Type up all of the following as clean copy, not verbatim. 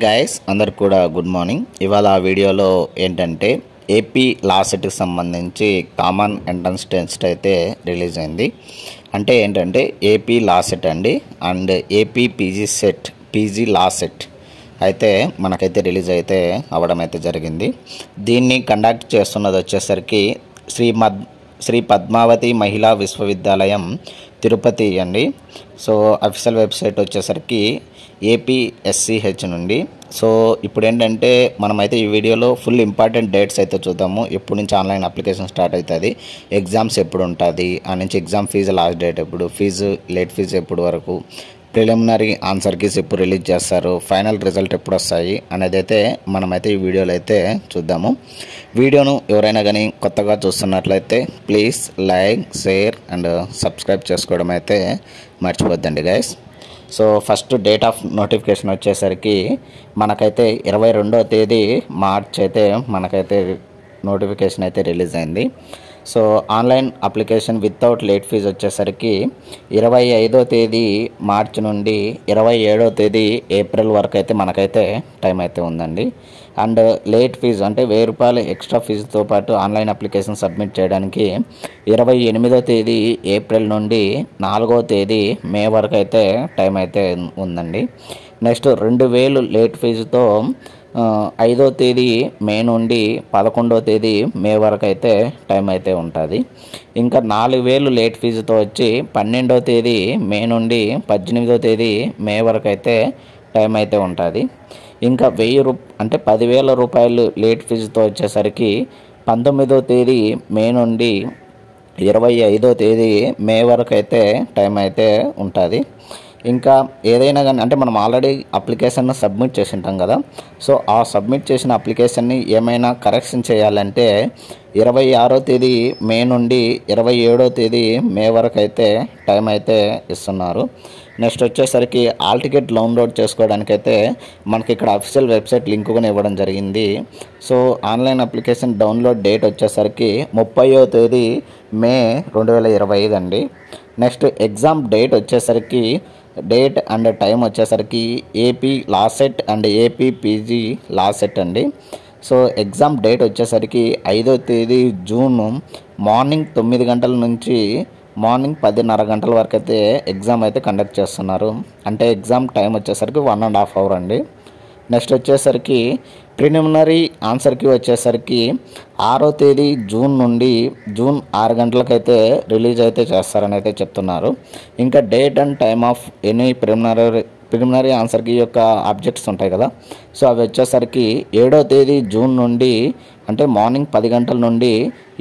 Guys అందరికి కూడా good morning. ఇవాళ వీడియోలో ఏంటంటే ఏపీ లా సెట్కి సంబంధించి కామన్ ఎంట్రన్స్ టెస్ట్ అయితే రిలీజ్ అయింది. అంటే ఏంటంటే ఏపీ లా సెట్ అండి and AP PG law set అయితే మనకైతే రిలీజ్ అయితే అవ్వడం అయితే జరిగింది. దీన్ని కండక్ట్ చేస్తున్నది వచ్చేసరికి శ్రీ పద్మావతి మహిళా విశ్వవిద్యాలయం తిరుపతి అండి. సో అఫీషియల్ వెబ్సైట్ వచ్చేసరికి APSCH నుండి. సో ఇప్పుడు ఏంటంటే మనమైతే ఈ వీడియోలో ఫుల్ ఇంపార్టెంట్ డేట్స్ అయితే చూద్దాము. ఎప్పటి నుంచి ఆన్లైన్ అప్లికేషన్ స్టార్ట్ అవుతుంది, ఎగ్జామ్స్ ఎప్పుడు ఉంటుంది, ఆ నుంచి ఎగ్జామ్ ఫీజు లాస్ట్ డేట్ ఎప్పుడు, లేట్ ఫీజు ఎప్పుడు వరకు, ప్రిలిమినరీ ఆన్సర్ కీస్ ఎప్పుడు రిలీజ్ చేస్తారు, ఫైనల్ రిజల్ట్ ఎప్పుడు వస్తాయి అనేది అయితే మనమైతే ఈ వీడియోలో అయితే చూద్దాము. వీడియోను ఎవరైనా కానీ కొత్తగా చూస్తున్నట్లయితే please like, share and subscribe చేసుకోవడం అయితే మర్చిపోద్దండి guys. So first date of notification వచ్చేసరికి మనకైతే 22వ తేదీ మార్చ్ అయితే మనకైతే నోటిఫికేషన్ అయితే రిలీజ్ అయింది. So online application without late fee వచ్చేసరికి 25వ తేదీ మార్చి నుండి 27వ తేదీ ఏప్రిల్ వరకు అయితే మనకైతే టైం అయితే ఉందండి. అండ్ లేట్ ఫీజు అంటే ₹1000 ఎక్స్ట్రా ఫీజుతో పాటు ఆన్లైన్ అప్లికేషన్ సబ్మిట్ చేయడానికి 28వ తేదీ ఏప్రిల్ నుండి 4వ తేదీ మే వరకు అయితే టైం అయితే ఉందండి. నెక్స్ట్ 2000 లేట్ ఫీజుతో 5వ తేదీ మే నుండి 11వ తేదీ మే వరకు అయితే టైం అయితే ఉంటుంది. ఇంకా 4000 లేట్ ఫీజుతో వచ్చి 12వ తేదీ మే నుండి 18వ తేదీ మే వరకు అయితే టైం అయితే ఉంటుంది. ఇంకా 10,000 రూపాయలు లేట్ ఫీజుతో వచ్చేసరికి 19వ తేదీ మే నుండి 25వ తేదీ మే వరకు అయితే టైం అయితే ఉంటుంది. ఇంకా ఏదైనా కానీ అంటే మనం ఆల్రెడీ అప్లికేషన్ సబ్మిట్ చేసి ఉంటాం కదా. సో ఆ సబ్మిట్ చేసిన అప్లికేషన్ని ఏమైనా కరెక్షన్ చేయాలంటే 26వ తేదీ మే నుండి 27వ తేదీ మే వరకు అయితే టైం అయితే ఇస్తున్నారు. నెక్స్ట్ వచ్చేసరికి ఆల్ టికెట్ డౌన్లోడ్ చేసుకోవడానికైతే మనకి ఇక్కడ అఫీషియల్ వెబ్సైట్ లింక్ కూడా ఇవ్వడం జరిగింది. So online application download date వచ్చేసరికి 30వ తేదీ మే 2025 అండి. నెక్స్ట్ ఎగ్జామ్ డేట్ వచ్చేసరికి డేట్ అండ్ టైం వచ్చేసరికి AP law set and AP PG law set అండి. సో ఎగ్జామ్ డేట్ వచ్చేసరికి 5వ తేదీ జూన్ మార్నింగ్ 9 గంటల నుంచి మార్నింగ్ 10:30 గంటల వరకు అయితే ఎగ్జామ్ అయితే కండక్ట్ చేస్తున్నారు. అంటే ఎగ్జామ్ టైం వచ్చేసరికి 1.5 hours అండి. నెక్స్ట్ వచ్చేసరికి ప్రిలిమినరీ ఆన్సర్కి వచ్చేసరికి 6వ తేదీ జూన్ నుండి జూన్ 6 గంటలకైతే రిలీజ్ అయితే చేస్తారని అయితే చెప్తున్నారు. ఇంకా date and time of any preliminary ఆన్సర్కి యొక్క ఆబ్జెక్ట్స్ ఉంటాయి కదా. సో అవి వచ్చేసరికి 7వ తేదీ జూన్ నుండి అంటే మార్నింగ్ 10 గంటల నుండి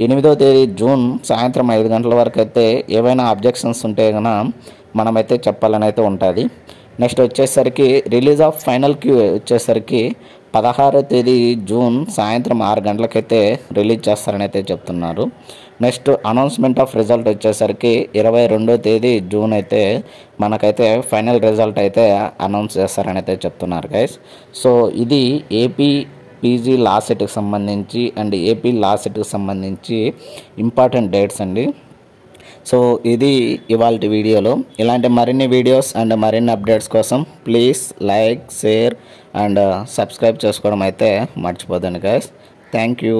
8వ తేదీ జూన్ సాయంత్రం 5 గంటల వరకు అయితే ఏవైనా అబ్జెక్షన్స్ ఉంటే కనుక మనమైతే చెప్పాలని అయితే ఉంటుంది. నెక్స్ట్ వచ్చేసరికి రిలీజ్ ఆఫ్ ఫైనల్ క్యూ వచ్చేసరికి 16వ తేదీ జూన్ సాయంత్రం 6 గంటలకైతే రిలీజ్ చేస్తారని అయితే చెప్తున్నారు. నెక్స్ట్ అనౌన్స్మెంట్ ఆఫ్ రిజల్ట్ వచ్చేసరికి 22వ తేదీ జూన్ అయితే మనకైతే ఫైనల్ రిజల్ట్ అయితే అనౌన్స్ చేస్తారని అయితే చెప్తున్నారు గైస్. సో ఇది ఏపీ పీజీ లా సెట్కి సంబంధించి అండ్ ఏపీ లా సెట్కి సంబంధించి ఇంపార్టెంట్ డేట్స్ అండి. సో ఇది ఇవాళ వీడియోలో. ఇలాంటి మరిన్ని వీడియోస్ అండ్ మరిన్ని అప్డేట్స్ కోసం please like, share and subscribe చేసుకోవడం అయితే మర్చిపోదండి గైస్. Thank you.